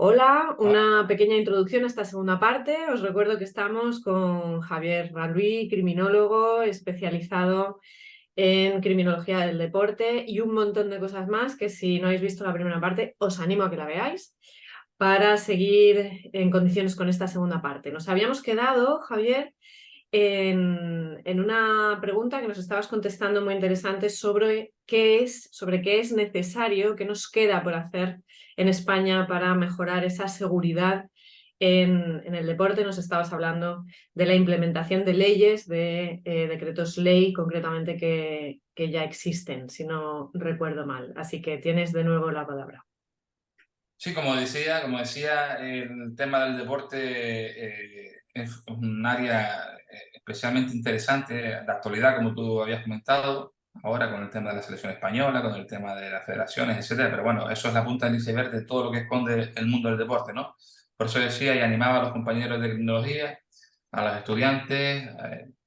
Hola, una pequeña introducción a esta segunda parte. Os recuerdo que estamos con Javier Ranluí, criminólogo especializado en criminología del deporte y un montón de cosas más que si no habéis visto la primera parte os animo a que la veáis para seguir en condiciones con esta segunda parte. Nos habíamos quedado, Javier, en una pregunta que nos estabas contestando muy interesante sobre qué es necesario, qué nos queda por hacer en España para mejorar esa seguridad en el deporte. Nos estabas hablando de la implementación de leyes, de decretos ley concretamente que ya existen, si no recuerdo mal. Así que tienes de nuevo la palabra. Sí, como decía, el tema del deporte es un área especialmente interesante de actualidad, como tú habías comentado, ahora con el tema de la selección española, con el tema de las federaciones, etcétera. Pero bueno, eso es la punta del iceberg de todo lo que esconde el mundo del deporte, ¿no? Por eso decía y animaba a los compañeros de criminología, a los estudiantes,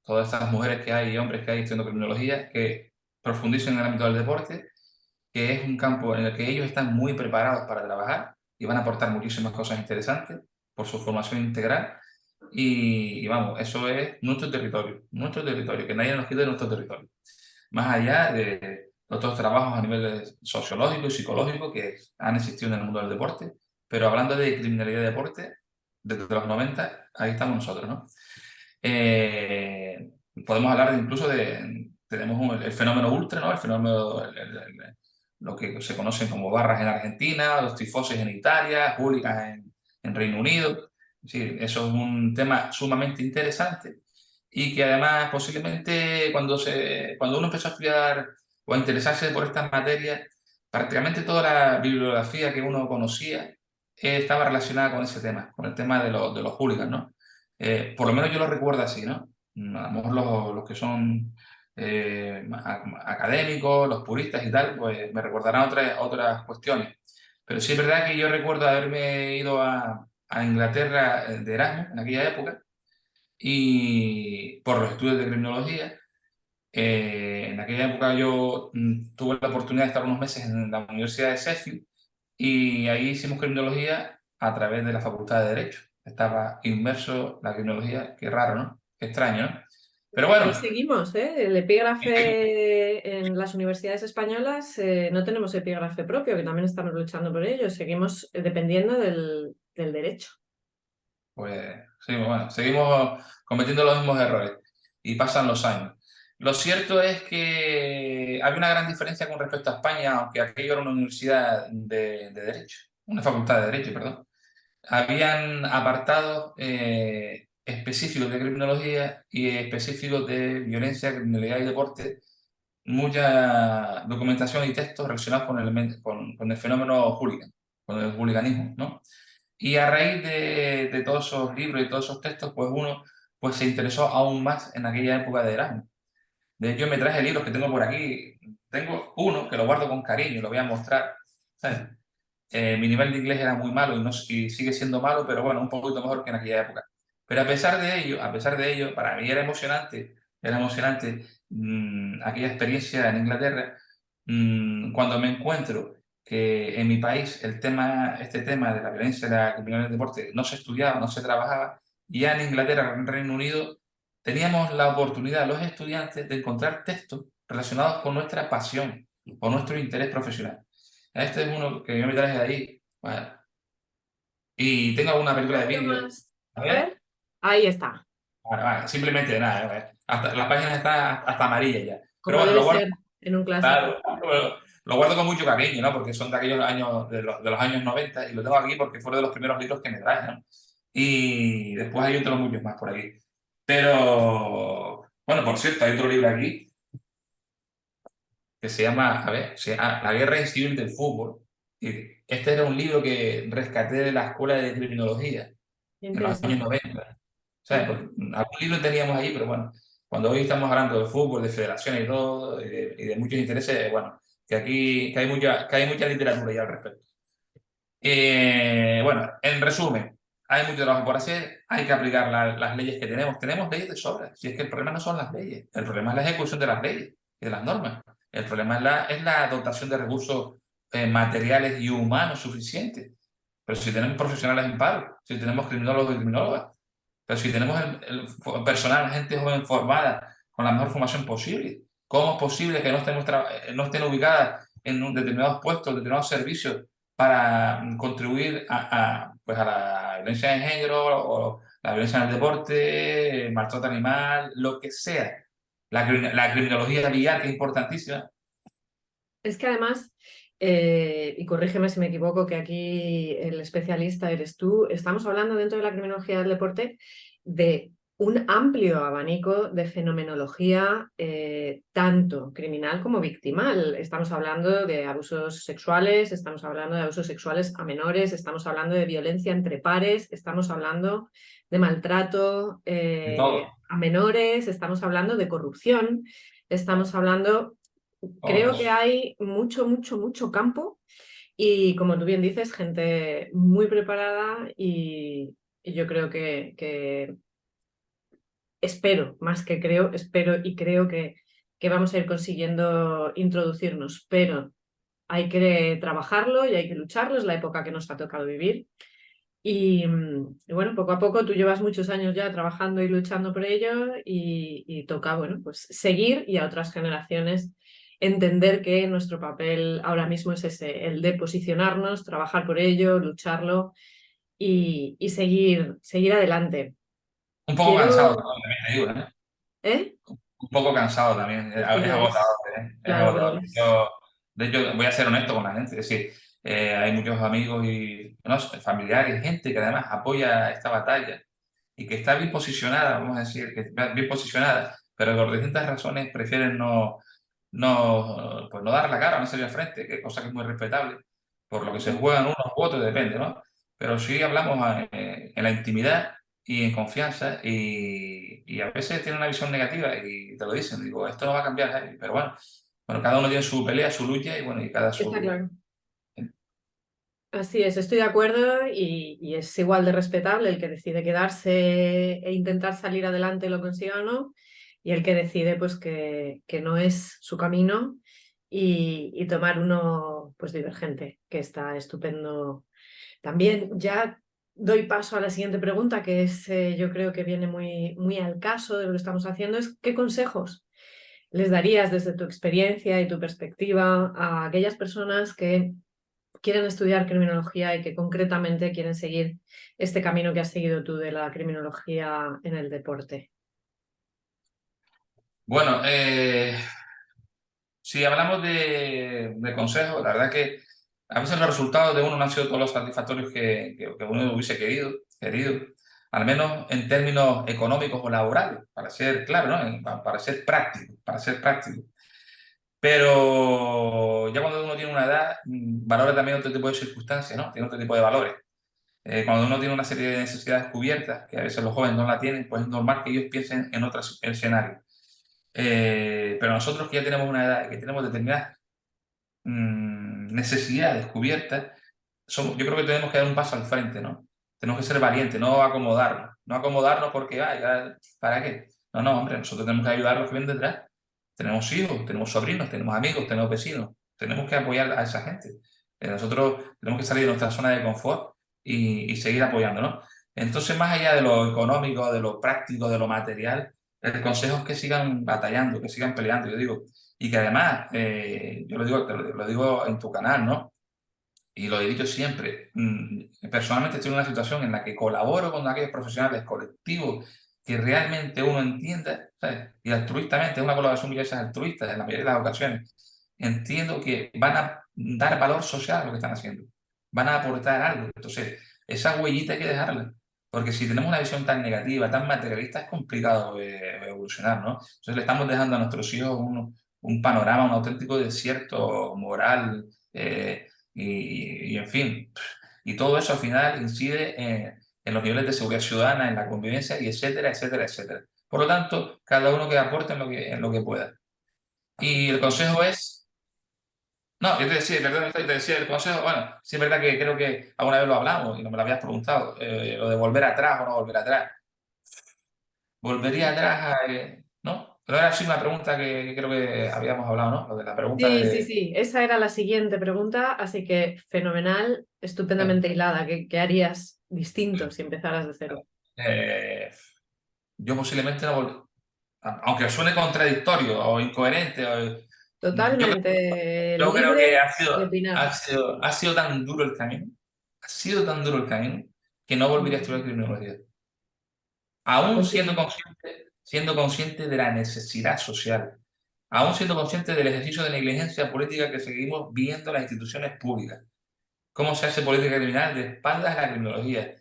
todas estas mujeres que hay y hombres que hay estudiando criminología, que profundicen en el ámbito del deporte, que es un campo en el que ellos están muy preparados para trabajar y van a aportar muchísimas cosas interesantes por su formación integral. Y vamos, eso es nuestro territorio, que nadie nos quite de nuestro territorio. Más allá de otros trabajos a nivel sociológico y psicológico que han existido en el mundo del deporte, pero hablando de criminalidad de deporte, desde los 90 ahí estamos nosotros, ¿no? Eh, Podemos hablar incluso tenemos el fenómeno ultra, ¿no? El fenómeno, lo que se conocen como barras en Argentina, los tifosis en Italia, hooligans en Reino Unido. Sí, eso es un tema sumamente interesante y que además posiblemente cuando uno empezó a estudiar o a interesarse por estas materias, prácticamente toda la bibliografía que uno conocía estaba relacionada con ese tema, con el tema de los hooligans, ¿no? Por lo menos yo lo recuerdo así, ¿no? A lo mejor los que son académicos, los puristas y tal, pues me recordarán otras cuestiones. Pero sí es verdad que yo recuerdo haberme ido a Inglaterra de Erasmus en aquella época y por los estudios de criminología. En aquella época yo tuve la oportunidad de estar unos meses en la Universidad de Sheffield y ahí hicimos criminología a través de la Facultad de Derecho. Estaba inmerso la criminología, qué raro, ¿no? Qué extraño, ¿no? Pero Ahí bueno, seguimos, ¿eh? El epígrafe en las universidades españolas, no tenemos epígrafe propio, que también estamos luchando por ello. Seguimos dependiendo del derecho. pues sí, bueno, seguimos cometiendo los mismos errores y pasan los años. Lo cierto es que había una gran diferencia con respecto a España, aunque aquello era una universidad de Derecho, una facultad de Derecho, perdón. Habían apartados específicos de criminología y específicos de violencia, criminalidad y deporte, mucha documentación y textos relacionados con el fenómeno hooligan, con el hooliganismo, ¿no? Y a raíz de todos esos libros y todos esos textos, pues uno pues, se interesó aún más en aquella época de Erasmus. De hecho, me traje libros que tengo por aquí. Tengo uno que lo guardo con cariño, lo voy a mostrar. ¿Sabes? Mi nivel de inglés era muy malo y, no, y sigue siendo malo, pero bueno, un poquito mejor que en aquella época. Pero a pesar de ello, para mí era emocionante aquella experiencia en Inglaterra, cuando me encuentro que en mi país este tema de la violencia, la criminalidad del deporte, no se estudiaba, no se trabajaba, y ya en Inglaterra, en Reino Unido, teníamos la oportunidad, los estudiantes, de encontrar textos relacionados con nuestra pasión, con nuestro interés profesional. Este es uno que yo me traje de ahí. Bueno, y tengo alguna Un película de poquito vídeo. más. A A ver. ver, ahí está, Vale, vale, simplemente de nada. Hasta, la página está hasta amarilla ya. Pero como bueno, debe ser en un clásico. claro, lo guardo con mucho cariño, ¿no? Porque son de aquellos años, de los años 90 y lo tengo aquí porque fue uno de los primeros libros que me traje, ¿no? Y después hay otros muchos más por aquí. Pero, bueno, por cierto, hay otro libro aquí que se llama, a ver, La Guerra Civil del Fútbol. Y este era un libro que rescaté de la Escuela de Criminología en los años Interesante. 90. ¿Sabes? Porque algún libro teníamos ahí, pero bueno, cuando hoy estamos hablando de fútbol, de federaciones y todo, y de muchos intereses, bueno, que hay mucha literatura ya al respecto. Bueno, en resumen, hay mucho trabajo por hacer, hay que aplicar las leyes que tenemos. Tenemos leyes de sobra. Si es que el problema no son las leyes, el problema es la ejecución de las leyes y de las normas. El problema es la dotación de recursos materiales y humanos suficientes. pero si tenemos profesionales en paro, si tenemos criminólogos y criminólogas, pero si tenemos personal, gente joven formada, con la mejor formación posible, ¿cómo es posible que no estén ubicadas en determinados puestos, determinados servicios para contribuir pues a la violencia de género o la violencia en el deporte, el maltrato animal, lo que sea? La criminología vial, que es importantísima. Es que además, y corrígeme si me equivoco, que aquí el especialista eres tú, estamos hablando dentro de la criminología del deporte de un amplio abanico de fenomenología, tanto criminal como victimal. Estamos hablando de abusos sexuales, estamos hablando de abusos sexuales a menores, estamos hablando de violencia entre pares, estamos hablando de maltrato De todo. a menores, estamos hablando de corrupción, estamos hablando... Todo Creo que eso. hay mucho, mucho, mucho campo y, como tú bien dices, gente muy preparada y yo creo que espero, más que creo, espero y creo que vamos a ir consiguiendo introducirnos, pero hay que trabajarlo y hay que lucharlo, es la época que nos ha tocado vivir. Y bueno, poco a poco tú llevas muchos años ya trabajando y luchando por ello y toca, bueno, pues seguir y a otras generaciones entender que nuestro papel ahora mismo es ese, el de posicionarnos, trabajar por ello, lucharlo y seguir adelante. Un poco cansado Quiero, también, te digo, ¿eh? ¿eh? Un poco cansado también. Sí, Es lo agotador, es, ¿eh? Es claro que lo agotador. es. De hecho, voy a ser honesto con la gente. Es decir, hay muchos amigos y no, familiares, gente que además apoya esta batalla y que está bien posicionada, vamos a decir, que está bien posicionada, pero por distintas razones prefieren pues no dar la cara, no salir al frente, que cosa que es muy respetable. Por lo que se juegan unos votos, depende, ¿no? Pero sí hablamos en la intimidad y en confianza y a veces tienen una visión negativa y te lo dicen, digo, esto no va a cambiar, Javi. Pero bueno, cada uno tiene su pelea, su lucha y bueno, y cada Está su... claro. Así es, estoy de acuerdo y es igual de respetable el que decide quedarse e intentar salir adelante, lo consiga o no, y el que decide pues que no es su camino y tomar uno pues divergente, que está estupendo. También ya doy paso a la siguiente pregunta, que es yo creo que viene muy, muy al caso de lo que estamos haciendo, es ¿qué consejos les darías desde tu experiencia y tu perspectiva a aquellas personas que quieren estudiar criminología y que concretamente quieren seguir este camino que has seguido tú de la criminología en el deporte? Bueno, si hablamos de consejos, la verdad que a veces los resultados de uno no han sido todos los satisfactorios que uno hubiese querido, al menos en términos económicos o laborales, para ser claro, ¿no? Para ser práctico, para ser práctico. Pero ya cuando uno tiene una edad, valora también otro tipo de circunstancias, ¿no? Tiene otro tipo de valores. Cuando uno tiene una serie de necesidades cubiertas, que a veces los jóvenes no la tienen, pues es normal que ellos piensen en otros escenarios. Pero nosotros que ya tenemos una edad y que tenemos determinadas necesidades cubiertas, yo creo que tenemos que dar un paso al frente, ¿no? Tenemos que ser valientes, no acomodarnos porque, ¿para qué? No, no, hombre, nosotros tenemos que ayudar a los que vienen detrás. Tenemos hijos, tenemos sobrinos, tenemos amigos, tenemos vecinos, tenemos que apoyar a esa gente. Nosotros tenemos que salir de nuestra zona de confort y seguir apoyando, ¿no? Entonces, más allá de lo económico, de lo práctico, de lo material, el consejo es que sigan batallando, que sigan peleando, yo digo, y que además, yo lo digo en tu canal, ¿no? Y lo he dicho siempre, personalmente estoy en una situación en la que colaboro con aquellos profesionales colectivos que realmente uno entienda, ¿sabes? Y altruistamente, es una colaboración muchas veces altruista en la mayoría de las ocasiones. Entiendo que van a dar valor social a lo que están haciendo, van a aportar algo. Entonces, esa huellita hay que dejarla, porque si tenemos una visión tan negativa, tan materialista, es complicado evolucionar, ¿no? Entonces, le estamos dejando a nuestros hijos un panorama, un auténtico desierto moral. En fin, y todo eso al final incide en los niveles de seguridad ciudadana, en la convivencia, y etcétera, etcétera, etcétera. Por lo tanto, cada uno que aporte en lo que pueda. Y el consejo es, no, yo te decía, perdón, yo te decía el consejo, bueno, sí es verdad que creo que alguna vez lo hablamos y no me lo habías preguntado, lo de volver atrás o no volver atrás. Volvería atrás, ¿no? Pero era así una pregunta que creo que habíamos hablado, ¿no? Lo de la pregunta Sí, sí, de... sí, esa era la siguiente pregunta, así que fenomenal, estupendamente hilada. ¿Qué harías distinto si empezaras de cero? eh, yo posiblemente no aunque suene contradictorio o incoherente, yo Totalmente yo creo que libre de opinar. ha sido tan duro el camino, ha sido tan duro el camino, que no volvería a estudiar criminología. Aún Pues sí, siendo consciente de la necesidad social, aún siendo consciente del ejercicio de negligencia política que seguimos viendo en las instituciones públicas. ¿Cómo se hace política criminal de espaldas a la criminología?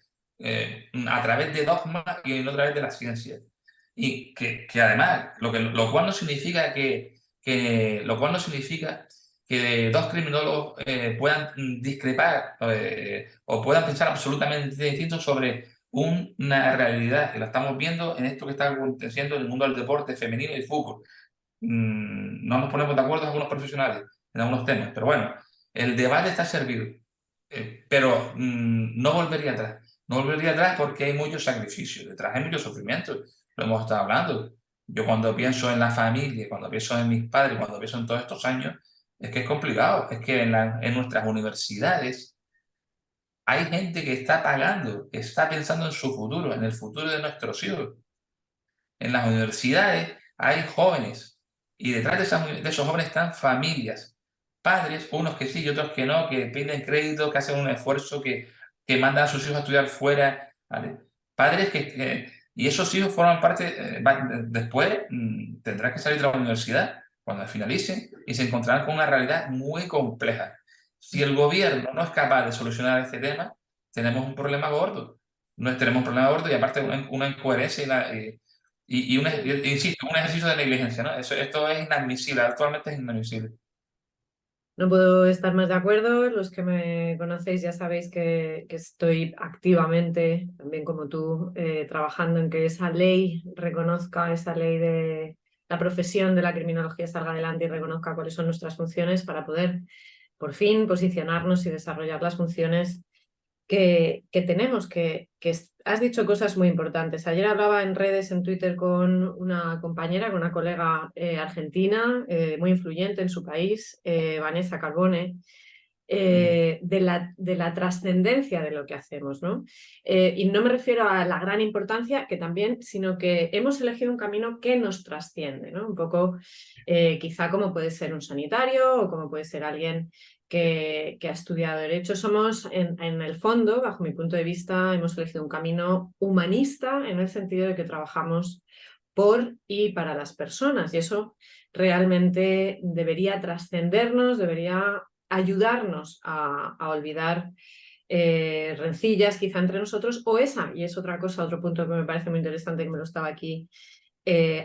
A través de dogmas y no a través de la ciencia. Y que además, lo cual no significa lo cual no significa que dos criminólogos puedan discrepar o puedan pensar absolutamente distintos sobre una realidad que la estamos viendo en esto que está aconteciendo en el mundo del deporte femenino y el fútbol. No nos ponemos de acuerdo algunos profesionales en algunos temas, pero bueno, el debate está servido. Pero no volvería atrás. No volvería atrás porque hay muchos sacrificios detrás, hay mucho sufrimiento. Lo hemos estado hablando. Yo cuando pienso en la familia, cuando pienso en mis padres, cuando pienso en todos estos años, es que es complicado. Es que en nuestras universidades hay gente que está pagando, que está pensando en su futuro, en el futuro de nuestros hijos. En las universidades hay jóvenes y detrás de esos jóvenes están familias, padres, unos que sí y otros que no, que piden crédito, que hacen un esfuerzo, que mandan a sus hijos a estudiar fuera, ¿vale? Padres y esos hijos forman parte, después tendrán que salir de la universidad cuando finalicen y se encontrarán con una realidad muy compleja. Si el gobierno no es capaz de solucionar este tema, tenemos un problema gordo. No, tenemos un problema gordo y aparte una incoherencia insisto, un ejercicio de negligencia, ¿no? Esto es inadmisible, actualmente es inadmisible. no puedo estar más de acuerdo. Los que me conocéis ya sabéis que estoy activamente, también como tú, trabajando en que esa ley reconozca, esa ley de la profesión de la criminología salga adelante y reconozca cuáles son nuestras funciones para poder por fin posicionarnos y desarrollar las funciones que tenemos, has dicho cosas muy importantes. Ayer hablaba en redes, en Twitter, con una compañera, con una colega argentina, muy influyente en su país, Vanessa Carbone, de la trascendencia de lo que hacemos, ¿no? Y no me refiero a la gran importancia, que también, sino que hemos elegido un camino que nos trasciende, ¿no? Un poco, quizá como puede ser un sanitario o como puede ser alguien que ha estudiado Derecho. Somos, en el fondo, bajo mi punto de vista, hemos elegido un camino humanista en el sentido de que trabajamos por y para las personas, y eso realmente debería trascendernos, debería ayudarnos a olvidar rencillas quizá entre nosotros, o esa, y es otra cosa, otro punto que me parece muy interesante, que me lo estaba aquí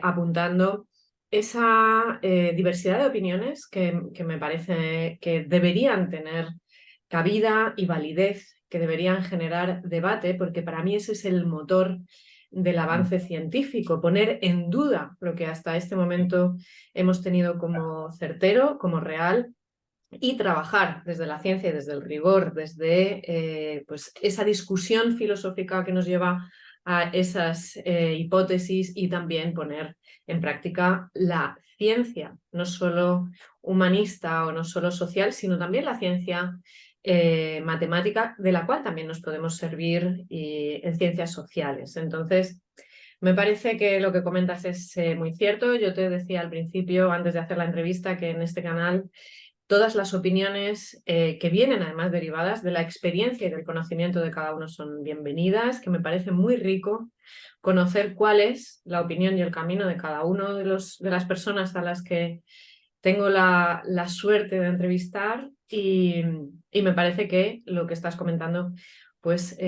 apuntando, esa diversidad de opiniones que me parece que deberían tener cabida y validez, que deberían generar debate, porque para mí ese es el motor del avance científico, poner en duda lo que hasta este momento hemos tenido como certero, como real, y trabajar desde la ciencia y desde el rigor, desde pues esa discusión filosófica que nos lleva a esas hipótesis, y también poner en práctica la ciencia, no solo humanista o no solo social, sino también la ciencia matemática, de la cual también nos podemos servir en ciencias sociales. Entonces, me parece que lo que comentas es muy cierto. Yo te decía al principio, antes de hacer la entrevista, que en este canal todas las opiniones que vienen además derivadas de la experiencia y del conocimiento de cada uno son bienvenidas, que me parece muy rico conocer cuál es la opinión y el camino de cada uno de las personas a las que tengo la suerte de entrevistar, y me parece que lo que estás comentando pues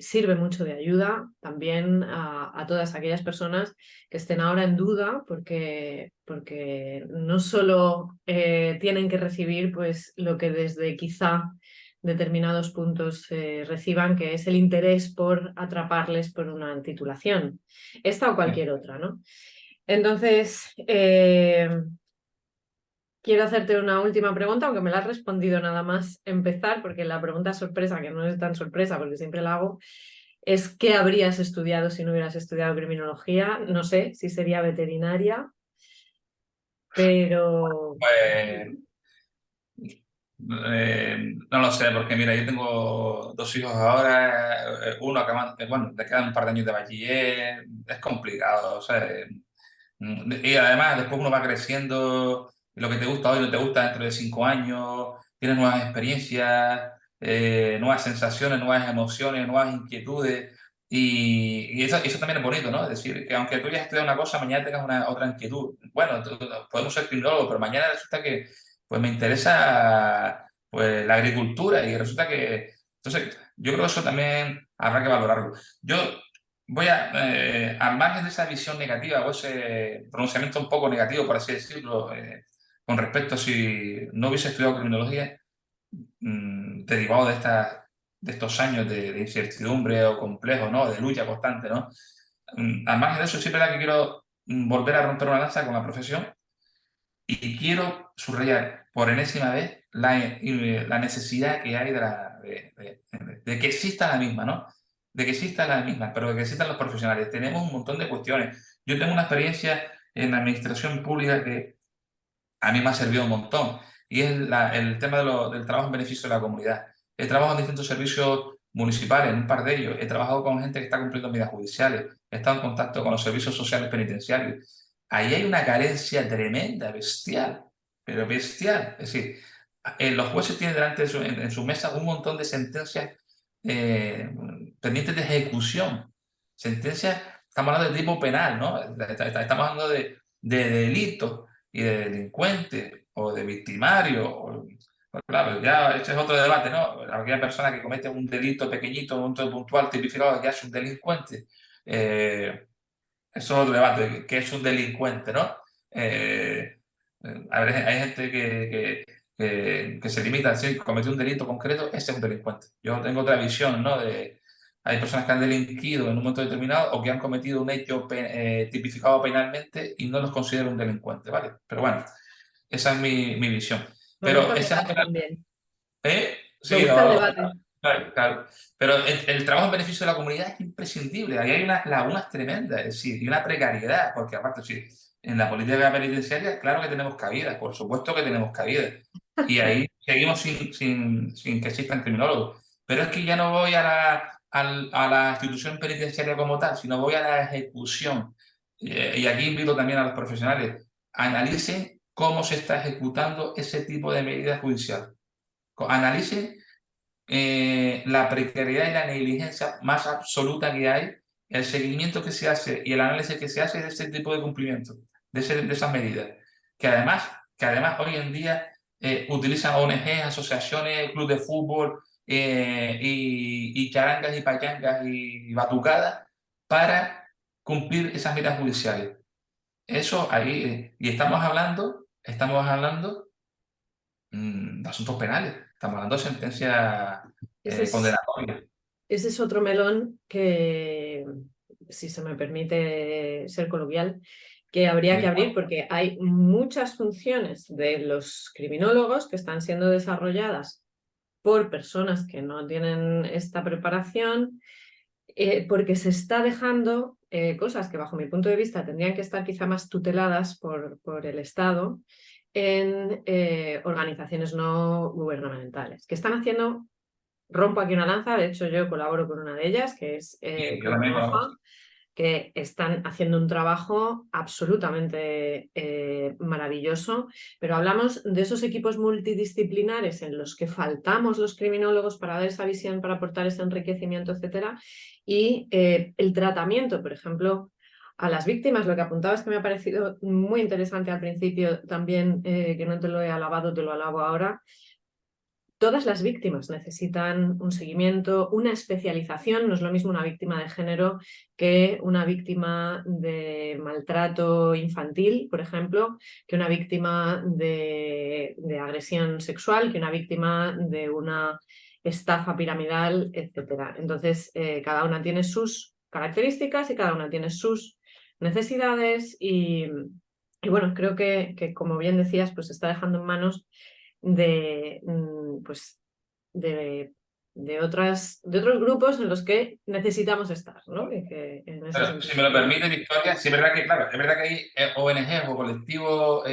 sirve mucho de ayuda también a todas aquellas personas que estén ahora en duda, porque no solo tienen que recibir pues lo que desde quizá determinados puntos reciban, que es el interés por atraparles por una titulación, esta o cualquier otra, ¿no? Entonces, quiero hacerte una última pregunta, aunque me la has respondido nada más empezar, porque la pregunta sorpresa, que no es tan sorpresa porque siempre la hago, es ¿qué habrías estudiado si no hubieras estudiado criminología? No sé si sería veterinaria, Pero Pues no lo sé, porque mira, yo tengo dos hijos ahora, uno acaban, bueno, le quedan un par de años de bachiller, es complicado, o sea, y además después uno va creciendo, y lo que te gusta hoy no te gusta dentro de 5 años, tienes nuevas experiencias, nuevas sensaciones, nuevas emociones, nuevas inquietudes, y eso también es bonito, ¿no? Es decir, que aunque tú hayas estudiado una cosa, mañana tengas una otra inquietud. Bueno, podemos ser criminólogos, pero mañana resulta que pues me interesa pues la agricultura y resulta que... Entonces, yo creo que eso también habrá que valorarlo. Yo voy al margen de esa visión negativa o ese pronunciamiento un poco negativo, por así decirlo, con respecto a si no hubiese estudiado criminología, derivado de estos años de incertidumbre o complejo, ¿no? De lucha constante, ¿no? Al margen de eso, sí es verdad que quiero volver a romper una lanza con la profesión y quiero subrayar por enésima vez la necesidad que hay de que exista la misma, ¿no? De que exista la misma, pero de que existan los profesionales. Tenemos un montón de cuestiones. Yo tengo una experiencia en la administración pública que a mí me ha servido un montón y es el tema del trabajo en beneficio de la comunidad. He trabajado en distintos servicios municipales, en un par de ellos. He trabajado con gente que está cumpliendo medidas judiciales. He estado en contacto con los servicios sociales penitenciarios. Ahí hay una carencia tremenda, bestial, pero bestial. Es decir, los jueces tienen delante en su mesa un montón de sentencias eh, pendientes de ejecución. Sentencias, estamos hablando de tipo penal, ¿no? Estamos hablando de delitos y de delincuentes o de victimarios. Pues claro, ya este es otro debate, ¿no? Aquella persona que comete un delito pequeñito, un delito puntual, tipificado, ya es un delincuente. Eso es otro debate, ¿qué es un delincuente, no? A ver, hay gente que se limita a decir, cometió un delito concreto, ese es un delincuente. Yo tengo otra visión, ¿no? Hay personas que han delinquido en un momento determinado o que han cometido un hecho tipificado penalmente y no los considero un delincuente, ¿vale? Pero bueno, esa es mi visión. me Pero gusta el esa debate también. Me Sí, gusta el debate. claro, claro. Pero el trabajo en beneficio de la comunidad es imprescindible. Ahí hay unas lagunas tremendas, es decir, y una precariedad, porque aparte, sí, en la política penitenciaria, claro que tenemos cabida, por supuesto que tenemos cabida. Y ahí seguimos sin que existan criminólogos. Pero es que ya no voy a la institución penitenciaria como tal, sino voy a la ejecución. Y aquí invito también a los profesionales, analicen cómo se está ejecutando ese tipo de medidas judiciales. Analicen la precariedad y la negligencia más absoluta que hay, el seguimiento que se hace y el análisis que se hace de ese tipo de cumplimiento, de esas medidas, que además hoy en día utilizan ONGs, asociaciones, clubes de fútbol y charangas y pachangas y batucadas para cumplir esas medidas judiciales. Eso ahí, y estamos hablando de asuntos penales. Estamos hablando de sentencias Ese es, condenatorias. ese es otro melón que, si se me permite ser coloquial, que habría que Sí, abrir porque hay muchas funciones de los criminólogos que están siendo desarrolladas por personas que no tienen esta preparación, porque se está dejando cosas que bajo mi punto de vista tendrían que estar quizá más tuteladas por el Estado en organizaciones no gubernamentales, que están haciendo, rompo aquí una lanza, de hecho yo colaboro con una de ellas, que es sí, yo Cruz también Roja, conozco. que están haciendo un trabajo absolutamente maravilloso, pero hablamos de esos equipos multidisciplinares en los que faltamos los criminólogos para dar esa visión, para aportar ese enriquecimiento, etcétera, y el tratamiento, por ejemplo, a las víctimas. Lo que apuntabas que me ha parecido muy interesante al principio también, que no te lo he alabado, te lo alabo ahora. Todas las víctimas necesitan un seguimiento, una especialización. No es lo mismo una víctima de género que una víctima de maltrato infantil, por ejemplo, que una víctima de agresión sexual, que una víctima de una estafa piramidal, etcétera. Entonces, cada una tiene sus características y cada una tiene sus necesidades y bueno, creo que, como bien decías, pues se está dejando en manos de, pues, de otros grupos en los que necesitamos estar, ¿no? Y que en ese Pero sentido. si me lo permite, Victoria, sí es verdad que, claro, es verdad que hay ONG o colectivos,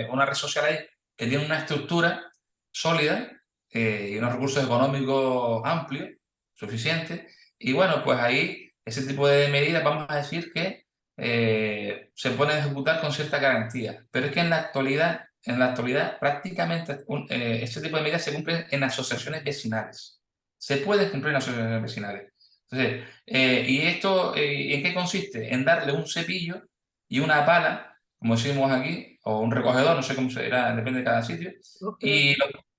una red social ahí que tiene una estructura sólida y unos recursos económicos amplios, suficientes. Y bueno, pues ahí ese tipo de medidas, vamos a decir que se pueden ejecutar con cierta garantía. Pero es que en la actualidad prácticamente ese tipo de medidas se cumplen en asociaciones vecinales. Se puede cumplir en asociaciones vecinales. Entonces, ¿y esto en qué consiste? En darle un cepillo y una pala, como decimos aquí, o un recogedor, no sé cómo se dirá, depende de cada sitio, y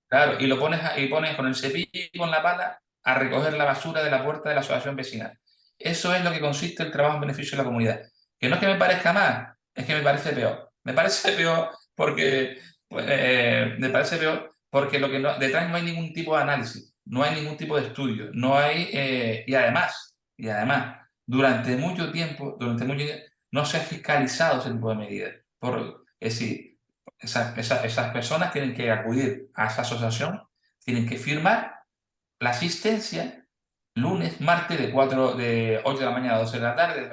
claro, y lo pones, y pones con el cepillo y con la pala a recoger la basura de la puerta de la asociación vecinal. Eso es lo que consiste el trabajo en beneficio de la comunidad. Que no es que me parezca más, es que me parece peor. Me parece peor porque, pues, me parece peor porque detrás no hay ningún tipo de análisis, no hay ningún tipo de estudio, no hay, y además, durante mucho tiempo no se ha fiscalizado ese tipo de medidas. Es decir, esas personas tienen que acudir a esa asociación, tienen que firmar la asistencia lunes, martes de 8 de la mañana a 12 de la tarde.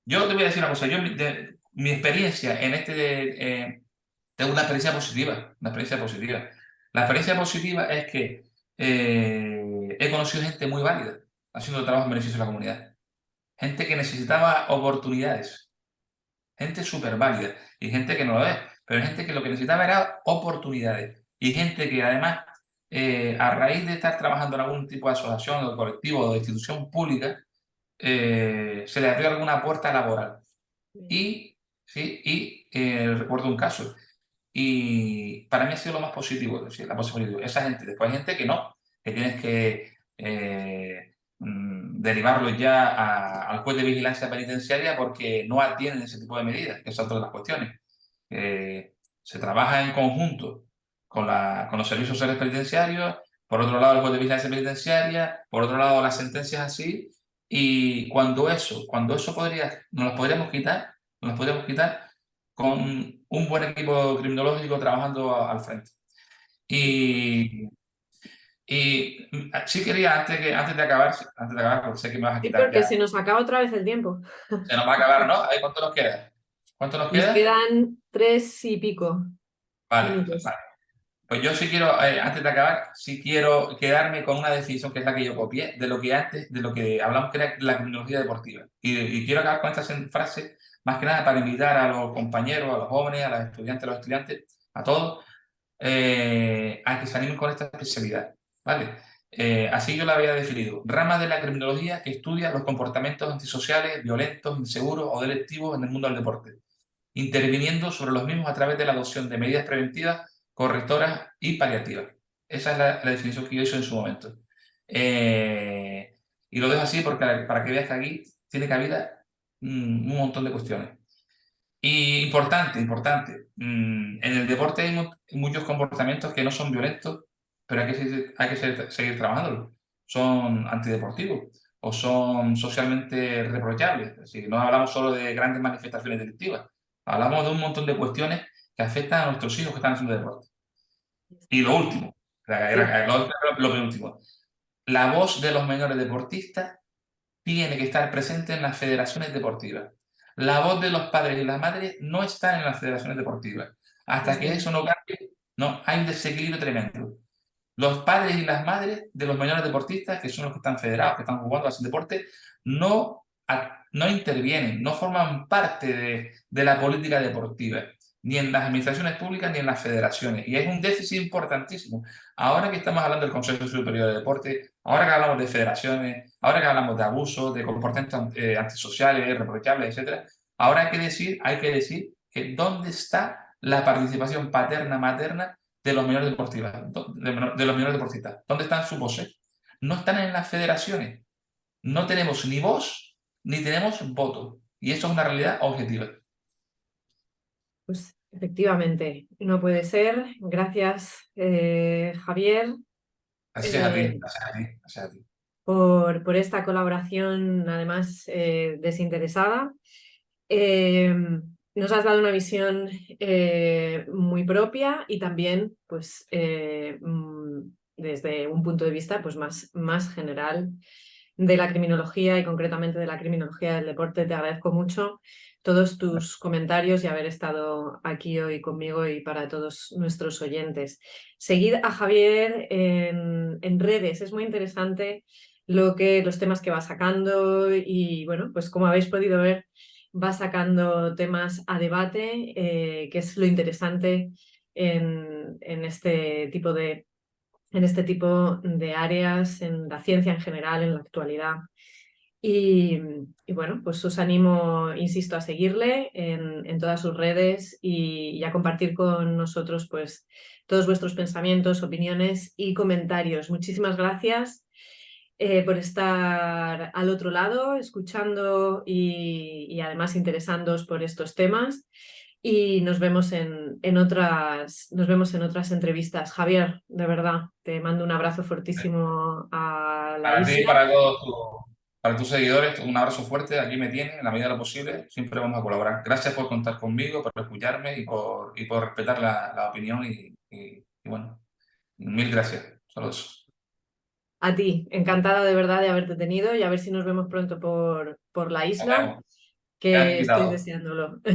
Yo te voy a decir una cosa, mi experiencia en tengo una experiencia positiva, una experiencia positiva. La experiencia positiva es que he conocido gente muy válida haciendo trabajo en beneficio de la comunidad. Gente que necesitaba oportunidades, gente súper válida y gente que no lo es, pero gente que lo que necesitaba era oportunidades y gente que además, a raíz de estar trabajando en algún tipo de asociación o colectivo o de institución pública, se le abrió alguna puerta laboral. Y, sí, recuerdo un caso. Y para mí ha sido lo más positivo, es decir, la positivo. Esa gente, después hay gente que no, que tienes que derivarlo ya al juez de vigilancia penitenciaria porque no atienden ese tipo de medidas, que son todas las cuestiones. Se trabaja en conjunto con los servicios sociales penitenciarios, por otro lado el juez de vigilancia penitenciaria, por otro lado las sentencias así, y nos las podríamos quitar con un buen equipo criminológico trabajando al frente. Y, sí quería, antes de acabar, porque sé que me vas a Sí, quitar porque ya, se nos acaba otra vez el tiempo. se nos va a acabar, ¿no? Ahí, ¿cuánto nos queda? ¿Cuánto nos Nos queda? quedan 3 y pico Vale, minutos. vale. Pues yo sí quiero, antes de acabar, sí quiero quedarme con una definición que es la que yo copié de lo que hablamos que era la criminología deportiva. Y quiero acabar con esta frase, más que nada para invitar a los compañeros, a los jóvenes, a los estudiantes, a todos, a que se animen con esta especialidad, ¿vale? Así yo la había definido. Rama de la criminología que estudia los comportamientos antisociales, violentos, inseguros o delictivos en el mundo del deporte, interviniendo sobre los mismos a través de la adopción de medidas preventivas, correctoras y paliativas. Esa es la definición que yo hice en su momento. Y lo dejo así porque, para que veas que aquí tiene cabida un montón de cuestiones. Y importante, en el deporte hay muchos comportamientos que no son violentos, pero seguir trabajándolo. Son antideportivos o son socialmente reprochables. Es decir, no hablamos solo de grandes manifestaciones delictivas, hablamos de un montón de cuestiones que afectan a nuestros hijos que están haciendo deporte. Y lo último, Sí. lo penúltimo, la voz de los menores deportistas tiene que estar presente en las federaciones deportivas. La voz de los padres y las madres no está en las federaciones deportivas. Hasta Eso que es. eso no cambie, no, hay un desequilibrio tremendo. Los padres y las madres de los menores deportistas, que son los que están federados, que están jugando a ese deporte, no intervienen, no forman parte de la política deportiva, ni en las administraciones públicas ni en las federaciones. Y es un déficit importantísimo. Ahora que estamos hablando del Consejo Superior de Deporte, ahora que hablamos de federaciones, ahora que hablamos de abusos, de comportamientos antisociales, reprochables, etcétera, ahora hay que decir que dónde está la participación paterna-materna de los menores de los menores deportistas. ¿Dónde están sus voces? No están en las federaciones. No tenemos ni voz ni tenemos voto. Y eso es una realidad objetiva. Pues efectivamente, no puede ser. Gracias, Javier, Gracias a ti, eh, gracias a ti, gracias a ti. por esta colaboración, además desinteresada. Eh, Nos has dado una visión muy propia y también pues, desde un punto de vista pues, más general de la criminología y concretamente de la criminología del deporte. Te agradezco mucho todos tus comentarios y haber estado aquí hoy conmigo y para todos nuestros oyentes. Seguid a Javier en redes, es muy interesante los temas que va sacando y bueno, pues como habéis podido ver, va sacando temas a debate, que es lo interesante en este tipo de áreas, en la ciencia en general, en la actualidad. Y, y bueno, pues os animo, insisto, a seguirle en todas sus redes y a compartir con nosotros pues todos vuestros pensamientos, opiniones y comentarios. Muchísimas gracias por estar al otro lado, escuchando y además interesándoos por estos temas. Y nos vemos en otras entrevistas. Javier, de verdad, te mando un abrazo fortísimo a la Para ti y isla. para para tus seguidores, un abrazo fuerte. Aquí me tienen, en la medida de lo posible. Siempre vamos a colaborar. Gracias por contar conmigo, por escucharme y por respetar la opinión. Y bueno, mil gracias. Solo eso. A ti, encantada de verdad de haberte tenido y a ver si nos vemos pronto por la Nos isla, vemos. Te han que estoy invitado. deseándolo. Te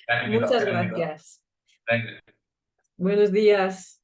han invitado. Muchas Te han invitado. gracias. Venga. Buenos días.